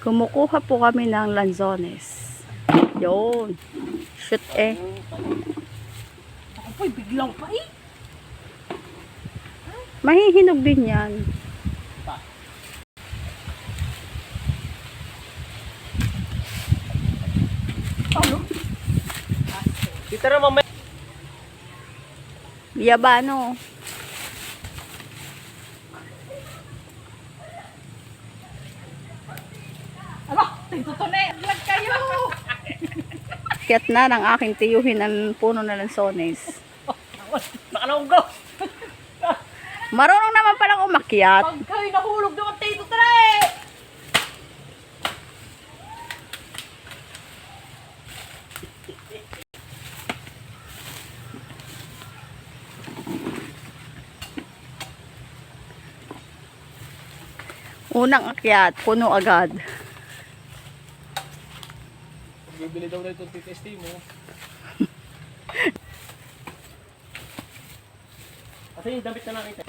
Kumukuha po kami ng lanzones. Yun. Shoot eh. Ako po'y biglang pa eh. Mahihinog din yan. Ano? Dito na mamaya. Yabano. Aba, ito na eh. Vlog kayo. Akyat na ng aking tiyuhin ang puno na lanzones. Nakalunggo. Marunong naman palang umakyat. Pag kayo nahulog doon, ito na eh. Unang akyat, puno agad. Bibili daw na itong TTST mo. Kasi yung damit na nakita